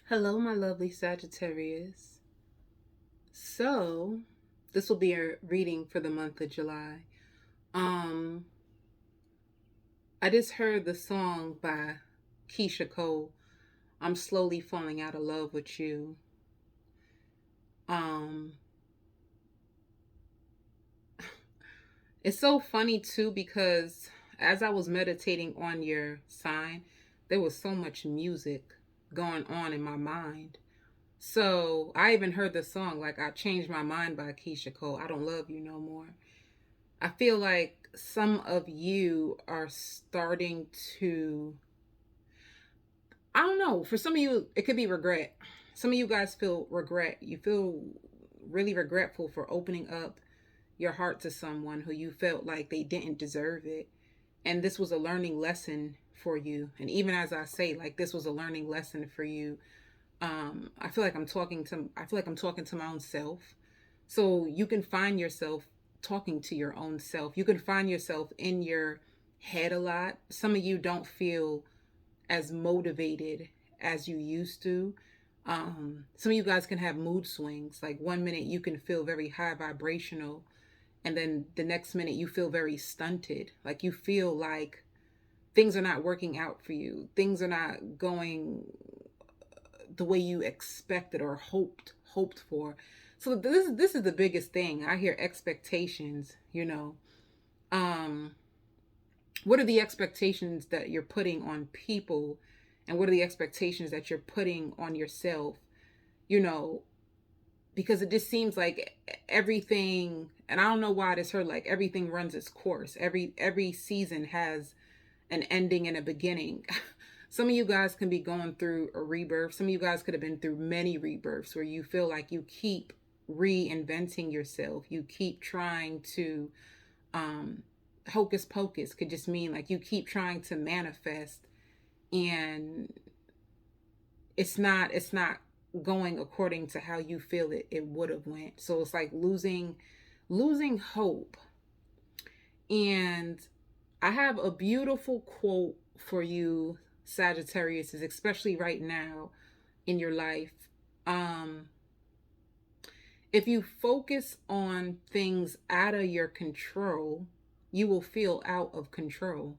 Hello, my lovely Sagittarius. So, this will be a reading for the month of July. Um, I just heard the song by Keisha Cole, I'm Slowly Falling Out of Love with You. Um, it's so funny too because as I was meditating on your sign, there was so much music going on in my mind. So I even heard the song, like I Changed My Mind by Keisha Cole. I don't love you no more. I feel like some of you are starting to, I don't know, for some of you, it could be regret. Some of you guys feel regret. You feel really regretful for opening up your heart to someone who you felt like they didn't deserve it. And this was a learning lesson for you. And even as I say, like, this was a learning lesson for you. I feel like I'm talking to my own self. So you can find yourself talking to your own self. You can find yourself in your head a lot. Some of you don't feel as motivated as you used to. Some of you guys can have mood swings. Like 1 minute you can feel very high vibrational, and then the next minute you feel very stunted. Like you feel like things are not working out for you. Things are not going the way you expected or hoped for. So this is the biggest thing. I hear expectations. Um what are the expectations that you're putting on people, and what are the expectations that you're putting on yourself? You know, because it just seems like everything, and I don't know why this hurt, like everything runs its course. Every season has an ending and a beginning. Some of you guys can be going through a rebirth. Some of you guys could have been through many rebirths where you feel like you keep reinventing yourself. You keep trying to, um, hocus pocus could just mean like you keep trying to manifest, and it's not going according to how you feel it would have went. So it's like losing hope. And I have a beautiful quote for you, Sagittarius, especially right now in your life. Um, if you focus on things out of your control, you will feel out of control.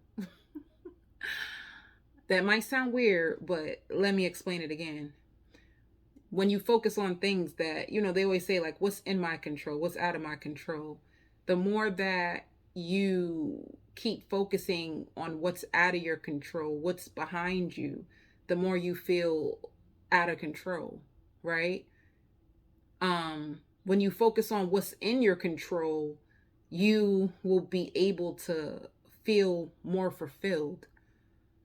That might sound weird, but let me explain it again. When you focus on things that, they always say, like, what's in my control, what's out of my control, the more that you keep focusing on what's out of your control, what's behind you, the more you feel out of control, right? When you focus on what's in your control, you will be able to feel more fulfilled.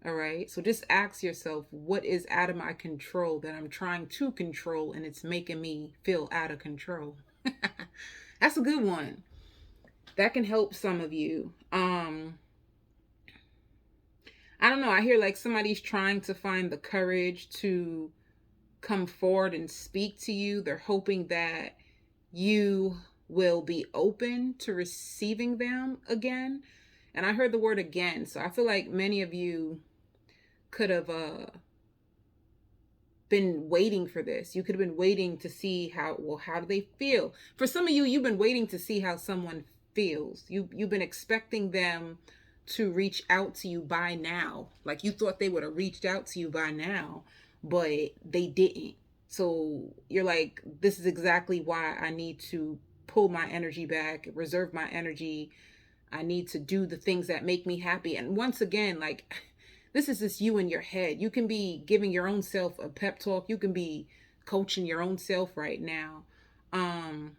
All right. So just ask yourself, what is out of my control that I'm trying to control and it's making me feel out of control? That's a good one. That can help some of you. I don't know. I hear like somebody's trying to find the courage to come forward and speak to you. They're hoping that you will be open to receiving them again. And I heard the word again. So I feel like many of you could have been waiting for this. You could have been waiting to see how do they feel? For some of you, you've been waiting to see how someone feels. You've been expecting them to reach out to you by now. Like you thought they would have reached out to you by now, but they didn't. So you're like, this is exactly why I need to pull my energy back, reserve my energy. I need to do the things that make me happy. And once again, like, this is just you in your head. You can be giving your own self a pep talk. You can be coaching your own self right now. Um,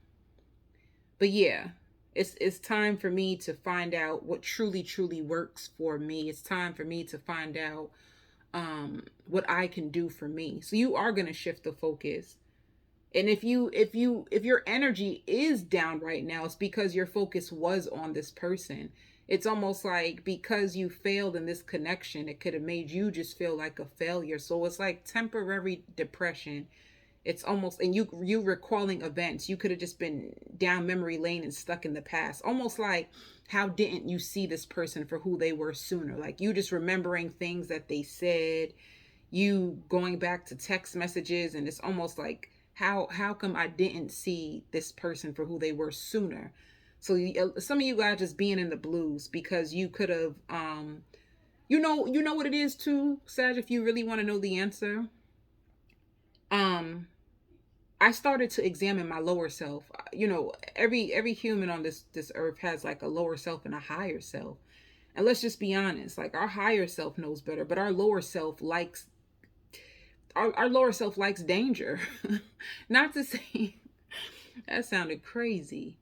but yeah, it's time for me to find out what truly works for me. It's time for me to find out what I can do for me. So you are gonna shift the focus. And if your energy is down right now, it's because your focus was on this person. It's almost like because you failed in this connection, it could have made you just feel like a failure. So it's like temporary depression. It's almost, and you recalling events. You could have just been down memory lane and stuck in the past. Almost like, how didn't you see this person for who they were sooner? Like you just remembering things that they said, you going back to text messages, and it's almost like, how come I didn't see this person for who they were sooner? So some of you guys just being in the blues because you could have you know what it is too, Sag, if you really want to know the answer. um I started to examine my lower self. You know, every human on this earth has like a lower self and a higher self. And let's just be honest, like our higher self knows better, but our lower self likes danger. Not to say that sounded crazy,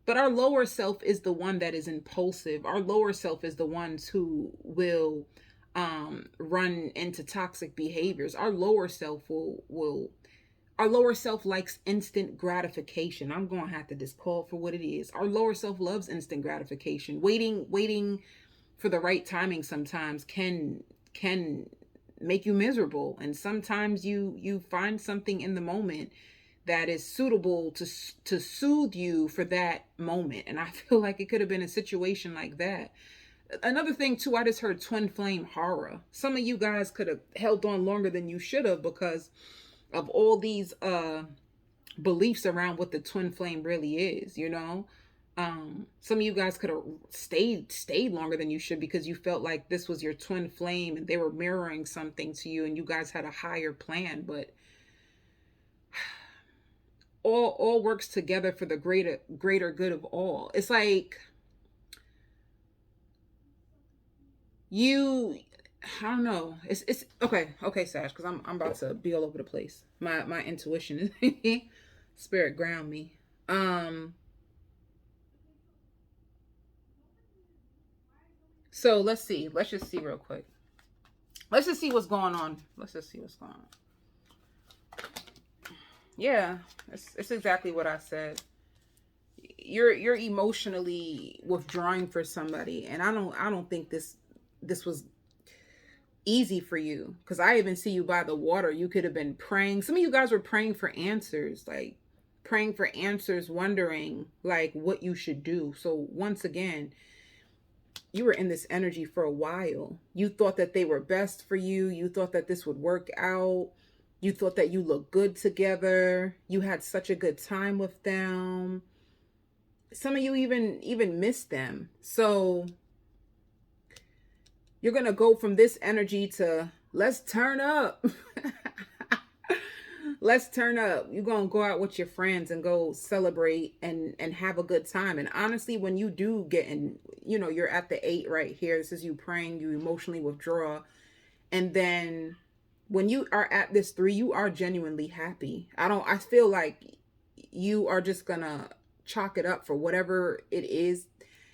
but our lower self is the one that is impulsive. Our lower self is the ones who will run into toxic behaviors. Our lower self likes instant gratification. I'm going to have to just call for what it is. Our lower self loves instant gratification. Waiting for the right timing sometimes can make you miserable, and sometimes you find something in the moment that is suitable to soothe you for that moment. And I feel like it could have been a situation like that. Another thing too, I just heard twin flame horror. Some of you guys could have held on longer than you should have because of all these beliefs around what the twin flame really is, you know. Some of you guys could have stayed longer than you should because you felt like this was your twin flame and they were mirroring something to you and you guys had a higher plan. But all works together for the greater good of all. It's like you, I don't know. It's okay, Sash, because I'm about to be all over the place. My intuition is spirit ground me. So let's see. Let's just see real quick. Let's just see what's going on. Let's just see what's going on. Yeah, it's exactly what I said. You're emotionally withdrawing for somebody, and I don't think this was easy for you, because I even see you by the water. You could have been praying. Some of you guys were praying for answers, like praying for answers, wondering like what you should do. So once again, you were in this energy for a while. You thought that they were best for you. You thought that this would work out. You thought that you looked good together. You had such a good time with them. Some of you even missed them. So you're going to go from this energy to let's turn up. Let's turn up. You're going to go out with your friends and go celebrate and have a good time. And honestly, when you do get in, you know, you're at the 8 right here. This is you praying, you emotionally withdraw. And then when you are at this 3, you are genuinely happy. I feel like you are just going to chalk it up for whatever it is.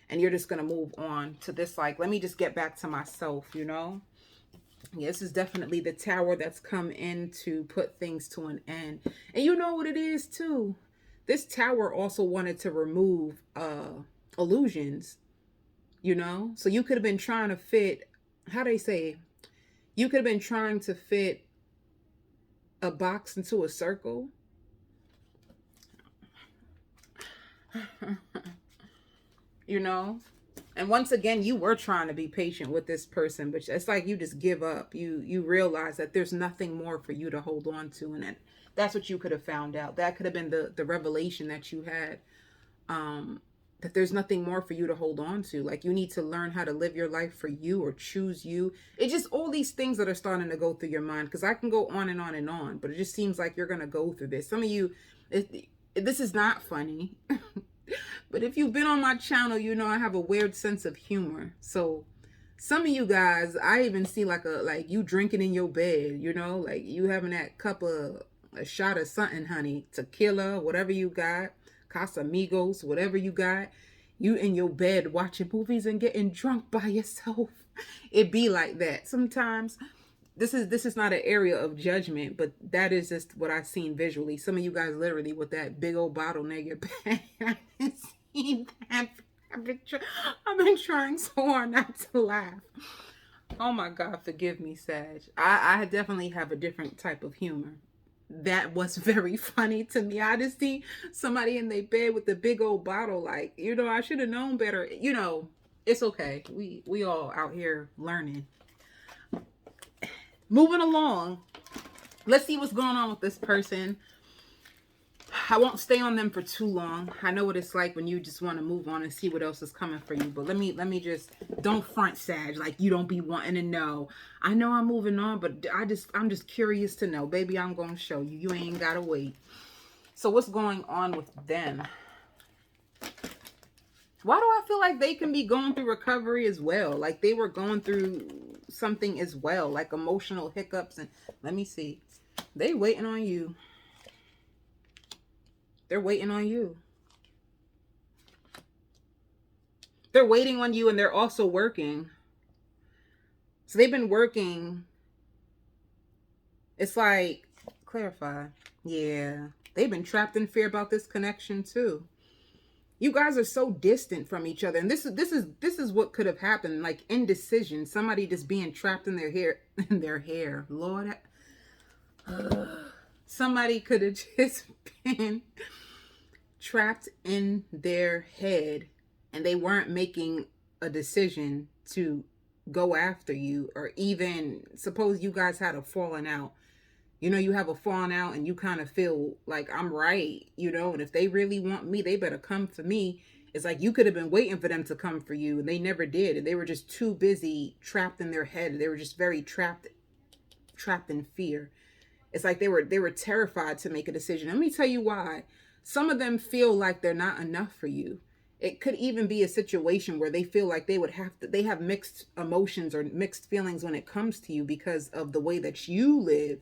And you're just going to move on to this, like, let me just get back to myself, you know? Yeah, this is definitely the Tower that's come in to put things to an end. And you know what it is too? This Tower also wanted to remove illusions, you know? So you could have been trying to fit, how do they say? You could have been trying to fit a box into a circle. You know? And once again, you were trying to be patient with this person, but it's like you just give up. You realize that there's nothing more for you to hold on to, and that's what you could have found out. That could have been the revelation that you had, that there's nothing more for you to hold on to. Like, you need to learn how to live your life for you or choose you. It's just all these things that are starting to go through your mind, because I can go on and on and on, but it just seems like you're going to go through this. Some of you, this is not funny. But if you've been on my channel, you know I have a weird sense of humor. So some of you guys, I even see like you drinking in your bed, you know, like you having that cup of a shot of something, honey, tequila, whatever you got, Casamigos, whatever you got. You in your bed watching movies and getting drunk by yourself. It be like that sometimes. This is not an area of judgment, but that is just what I've seen visually. Some of you guys literally with that big old bottle near your bed. I haven't seen that. I've been trying so hard not to laugh. Oh my God, forgive me, Sag. I definitely have a different type of humor. That was very funny to me. I just see somebody in their bed with the big old bottle, like, you know, I should have known better. You know, it's okay. We all out here learning. moving along. Let's see what's going on with this person. I won't stay on them for too long. I know what it's like when you just want to move on and see what else is coming for you. But let me just, don't front, Sag, like you don't be wanting to know. I know I'm moving on, but I'm just curious to know. Baby, I'm going to show you. You ain't got to wait. So what's going on with them? Why do I feel like they can be going through recovery as well? Like they were going through something as well, like emotional hiccups. And let me see. They waiting on you. They're waiting on you. They're waiting on you, and they're also working. So they've been working. It's like, clarify. Yeah. They've been trapped in fear about this connection too. You guys are so distant from each other. And this is what could have happened. Like indecision. Somebody just being trapped in their hair. Lord. Somebody could have just been trapped in their head, and they weren't making a decision to go after you, or even suppose you guys had a falling out. You know, you have a falling out and you kind of feel like I'm right, you know, and if they really want me, they better come for me. It's like you could have been waiting for them to come for you, and they never did. And they were just too busy, trapped in their head. They were just very trapped in fear. It's like they were terrified to make a decision. Let me tell you why. Some of them feel like they're not enough for you. It could even be a situation where they feel like they have mixed emotions or mixed feelings when it comes to you because of the way that you live.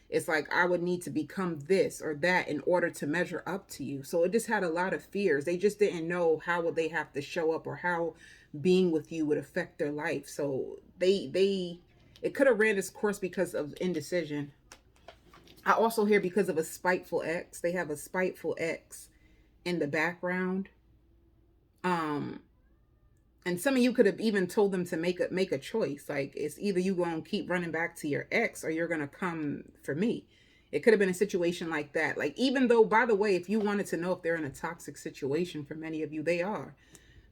It's like, I would need to become this or that in order to measure up to you. So it just had a lot of fears. They just didn't know how would they have to show up, or how being with you would affect their life. So it could have ran its course because of indecision. I also hear because of a spiteful ex. They have a spiteful ex in the background. And some of you could have even told them to make a choice. Like, it's either you going to keep running back to your ex, or you're going to come for me. It could have been a situation like that. Like, even though, by the way, if you wanted to know if they're in a toxic situation, for many of you, they are.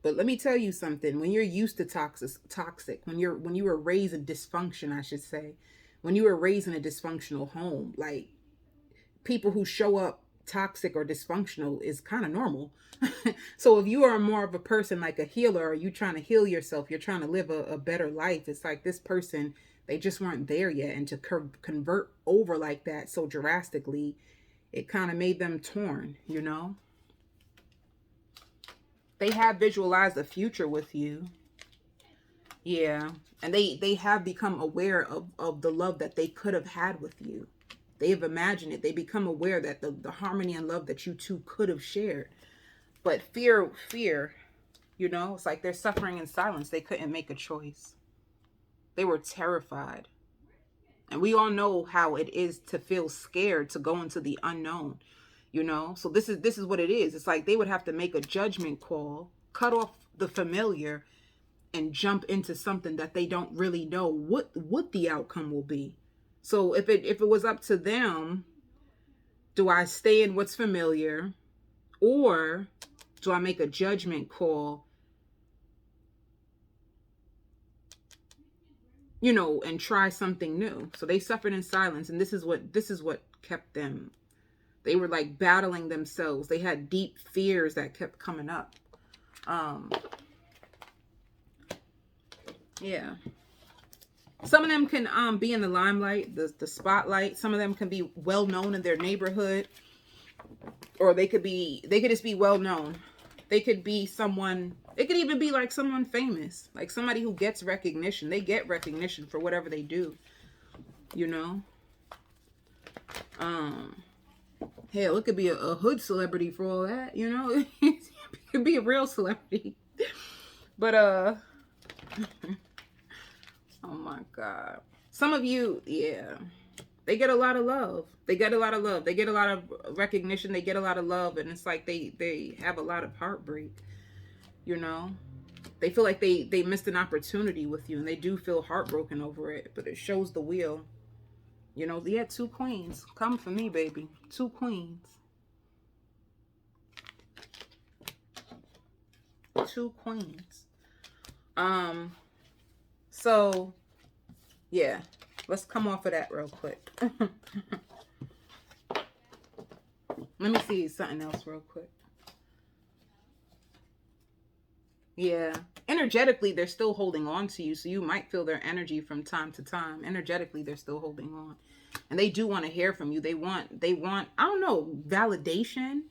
But let me tell you something. When you're used to toxic, when you were raised in dysfunction, I should say, when you were raised in a dysfunctional home, like people who show up toxic or dysfunctional is kind of normal. So if you are more of a person like a healer, or you trying to heal yourself, you're trying to live a better life, it's like this person, they just weren't there yet. And to convert over like that so drastically, it kind of made them torn, you know. They have visualized a future with you. Yeah. And they have become aware of the love that they could have had with you. They've imagined it. They become aware that the harmony and love that you two could have shared. But fear, you know, it's like they're suffering in silence. They couldn't make a choice. They were terrified. And we all know how it is to feel scared to go into the unknown, you know? So this is what it is. It's like they would have to make a judgment call, cut off the familiar, and jump into something that they don't really know what the outcome will be. So if it was up to them, do I stay in what's familiar, or do I make a judgment call, you know, and try something new? So they suffered in silence, and this is what kept them. They were like battling themselves. They had deep fears that kept coming up. Yeah. Some of them can be in the limelight, the spotlight. Some of them can be well known in their neighborhood, or they could just be well known. They could be someone, it could even be like someone famous, like somebody who gets recognition. They get recognition for whatever they do, you know. Hell, it could be a hood celebrity for all that, you know. It could be a real celebrity. But oh my God. Some of you, yeah, they get a lot of love. They get a lot of love. They get a lot of recognition. They get a lot of love. And it's like they have a lot of heartbreak, you know. They feel like they missed an opportunity with you, and they do feel heartbroken over it. But it shows the wheel. You know, yeah, 2 queens. Come for me, baby. 2 queens. 2 queens. So, yeah. Let's come off of that real quick. Let me see something else real quick. Yeah. Energetically, they're still holding on to you. So you might feel their energy from time to time. Energetically, they're still holding on. And they do want to hear from you. They want, I don't know, validation.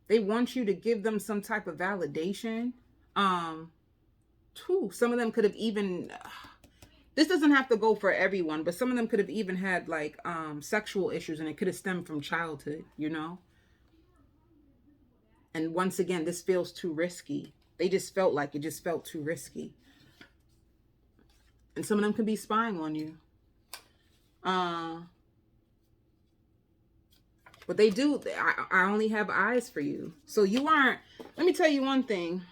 They want you to give them some type of validation. Some of them could have even, this doesn't have to go for everyone, but some of them could have even had like sexual issues, and it could have stemmed from childhood, you know? And once again, this feels too risky. They just felt like it just felt too risky. And some of them could be spying on you. But they do. I only have eyes for you. So you aren't, let me tell you one thing.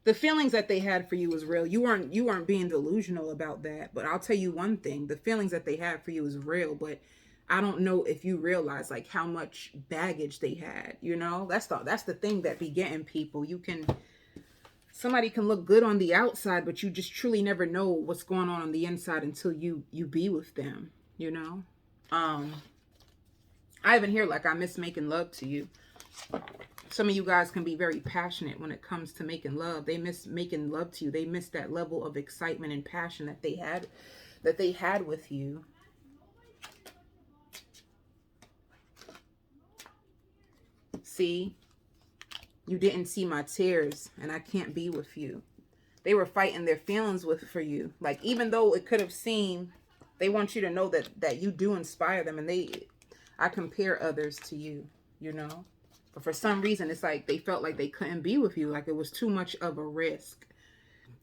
The feelings that they had for you was real. You weren't being delusional about that. But I'll tell you one thing. The feelings that they had for you is real. But I don't know if you realize like how much baggage they had. You know, that's the thing that be getting people. Somebody can look good on the outside, but you just truly never know what's going on the inside until you be with them. You know, I even hear like I miss making love to you. Some of you guys can be very passionate when it comes to making love. They miss making love to you. They miss that level of excitement and passion that they had with you. See, you didn't see my tears, and I can't be with you. They were fighting their feelings for you. Like, even though it could have seemed, they want you to know that you do inspire them, and I compare others to you, you know. But for some reason, it's like they felt like they couldn't be with you. Like it was too much of a risk.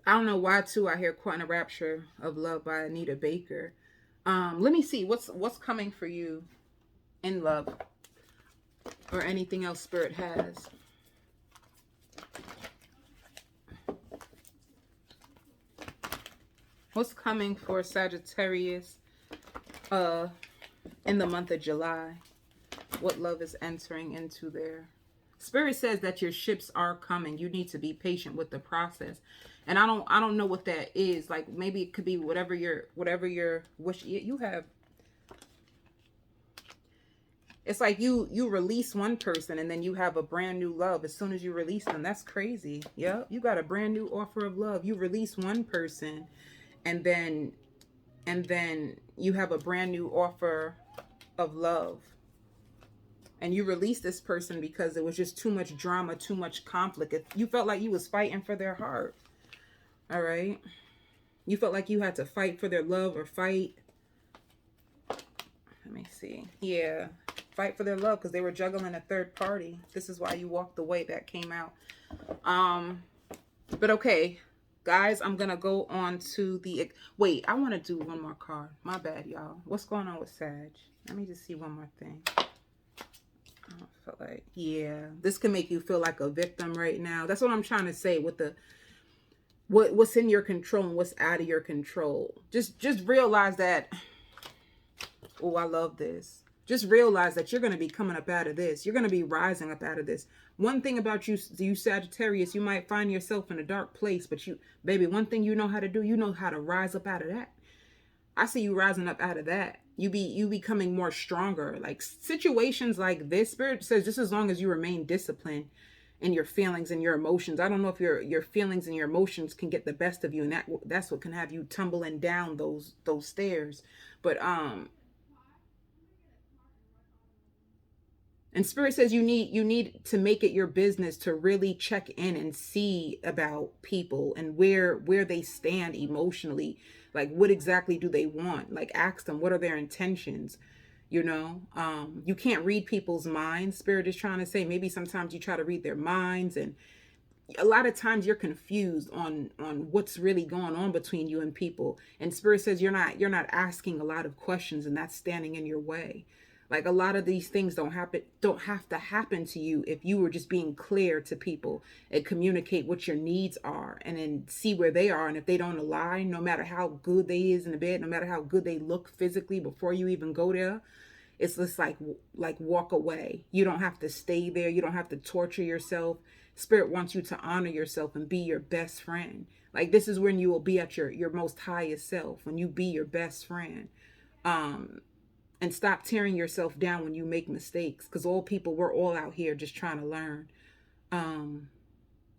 I don't know why, too. I hear Caught in a Rapture of Love by Anita Baker. Let me see. What's coming for you in love or anything else Spirit has. What's coming for Sagittarius in the month of July? What love is entering into there? Spirit says that your ships are coming. You need to be patient with the process. And I don't know what that is. Like maybe it could be whatever your wish you have. It's like you release one person and then you have a brand new love as soon as you release them. That's crazy. Yeah, you got a brand new offer of love. You release one person and then you have a brand new offer of love. And you release this person because it was just too much drama, too much conflict. You felt like you was fighting for their heart. All right. You felt like you had to fight for their love or fight. Let me see. Yeah. Fight for their love because they were juggling a third party. This is why you walked away. That came out. But okay. Guys, I'm going to go on to the... Wait, I want to do one more card. My bad, y'all. What's going on with Sag? Let me just see one more thing. I feel like, yeah, this can make you feel like a victim right now. That's what I'm trying to say with the what's in your control and what's out of your control. Just realize that. Oh, I love this. Just realize that you're going to be coming up out of this. You're going to be rising up out of this. One thing about you Sagittarius, you might find yourself in a dark place, but baby, one thing you know how to do, you know how to rise up out of that. I see you rising up out of that. You becoming more stronger. Like situations like this, Spirit says just as long as you remain disciplined in your feelings and your emotions. I don't know if your feelings and your emotions can get the best of you, and that's what can have you tumbling down those stairs. But and Spirit says you need to make it your business to really check in and see about people and where they stand emotionally. Like, what exactly do they want? Like, ask them, what are their intentions? You know, you can't read people's minds. Spirit is trying to say, maybe sometimes you try to read their minds, and a lot of times you're confused on what's really going on between you and people. And Spirit says you're not asking a lot of questions, and that's standing in your way. Like, a lot of these things don't have to happen to you if you were just being clear to people and communicate what your needs are, and then see where they are. And if they don't align, no matter how good they is in the bed, no matter how good they look physically before you even go there, it's just like walk away. You don't have to stay there. You don't have to torture yourself. Spirit wants you to honor yourself and be your best friend. Like, this is when you will be at your most highest self, when you be your best friend. Um, and stop tearing yourself down when you make mistakes. Because we're all out here just trying to learn. Um,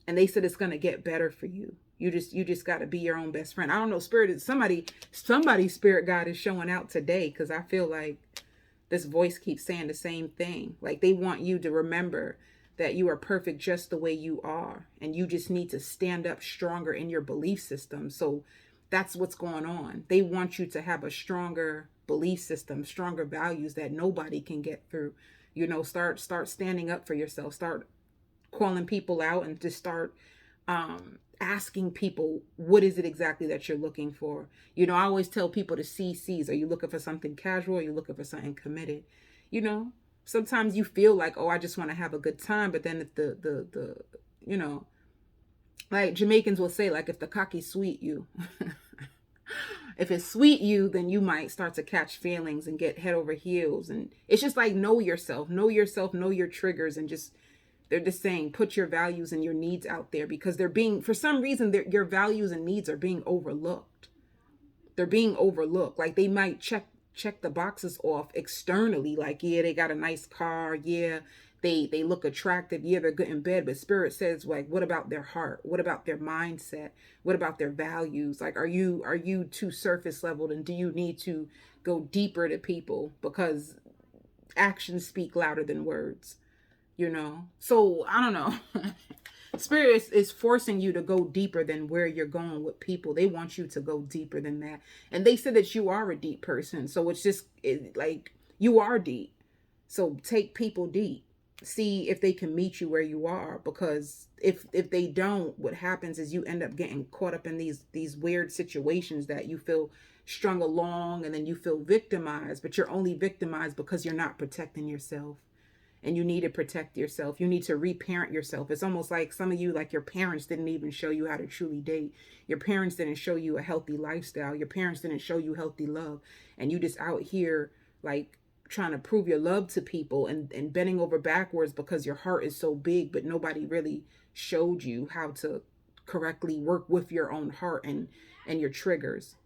and they said it's gonna get better for you. You just got to be your own best friend. I don't know, spirit is somebody's spirit guide is showing out today, because I feel like this voice keeps saying the same thing. Like they want you to remember that you are perfect just the way you are, and you just need to stand up stronger in your belief system. So that's what's going on. They want you to have a stronger belief system, stronger values that nobody can get through. Start standing up for yourself. Start calling people out, and just start asking people, what is it exactly that you're looking for? I always tell people to see C's. Are you looking for something casual? Or are you looking for something committed? Sometimes you feel like, oh, I just want to have a good time. But then if the like Jamaicans will say, like, if the cocky sweet you, if it's sweet you, then you might start to catch feelings and get head over heels. And it's just like, know yourself, know your triggers, and just, they're just saying, put your values and your needs out there, because for some reason, your values and needs are being overlooked. They're being overlooked. Like they might check the boxes off externally. Like, yeah, they got a nice car. Yeah, they look attractive. Yeah, they're good in bed. But spirit says, like, what about their heart? What about their mindset? What about their values? Like, are you too surface leveled? And do you need to go deeper to people? Because actions speak louder than words. So I don't know. Spirit is forcing you to go deeper than where you're going with people. They want you to go deeper than that. And they said that you are a deep person. So it's just like, you are deep. So take people deep. See if they can meet you where you are. Because if they don't, what happens is you end up getting caught up in these weird situations that you feel strung along, and then you feel victimized. But you're only victimized because you're not protecting yourself. And you need to protect yourself. You need to reparent yourself. It's almost like some of you, like your parents didn't even show you how to truly date. Your parents didn't show you a healthy lifestyle. Your parents didn't show you healthy love. And you just out here like trying to prove your love to people, and bending over backwards because your heart is so big, but nobody really showed you how to correctly work with your own heart and your triggers,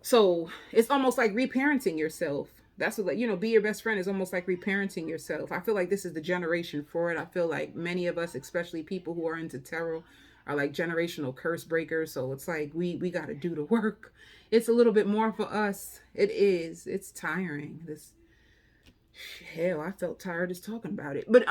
So it's almost like reparenting yourself. That's what, be your best friend is almost like reparenting yourself. I feel like this is the generation for it. I feel like many of us, especially people who are into tarot, are like generational curse breakers. So it's like, we got to do the work. It's a little bit more for us. It is. It's tiring. Hell, I felt tired just talking about it. But,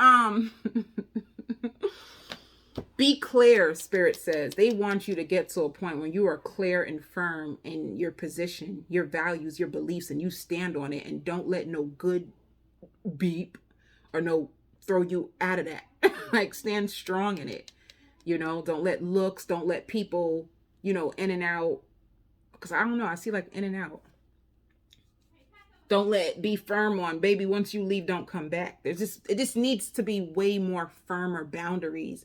be clear, Spirit says. They want you to get to a point where you are clear and firm in your position, your values, your beliefs, and you stand on it, and don't let no good beep or no throw you out of that. Like, stand strong in it. Don't let looks, don't let people, in and out. Because I don't know, I see like in and out. Be firm on, baby, once you leave, don't come back. It just needs to be way more firmer boundaries.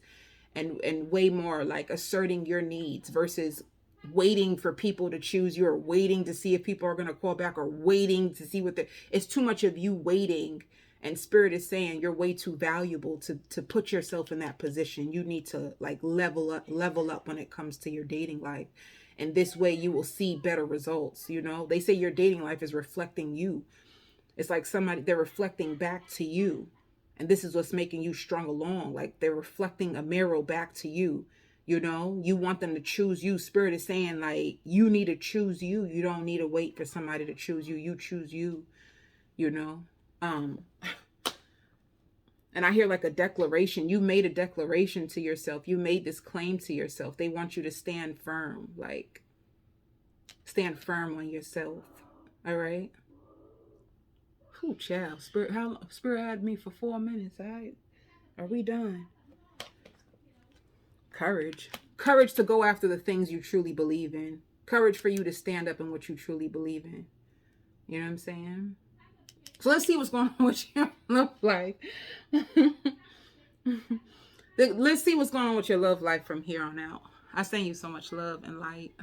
And way more like asserting your needs versus waiting for people to choose you, or waiting to see if people are going to call back, or waiting to see it's too much of you waiting. And Spirit is saying you're way too valuable to put yourself in that position. You need to like level up when it comes to your dating life. And this way you will see better results. They say your dating life is reflecting you. It's like they're reflecting back to you. And this is what's making you strung along. Like they're reflecting a mirror back to you. You want them to choose you. Spirit is saying like, you need to choose you. You don't need to wait for somebody to choose you. You choose you, And I hear like a declaration. You made a declaration to yourself. You made this claim to yourself. They want you to stand firm. Like, stand firm on yourself. All right? Ooh, child. Spirit had me for 4 minutes. All right. Are we done? Courage. Courage to go after the things you truly believe in. Courage for you to stand up in what you truly believe in. You know what I'm saying? So let's see what's going on with your love life. Let's see what's going on with your love life from here on out. I send you so much love and light.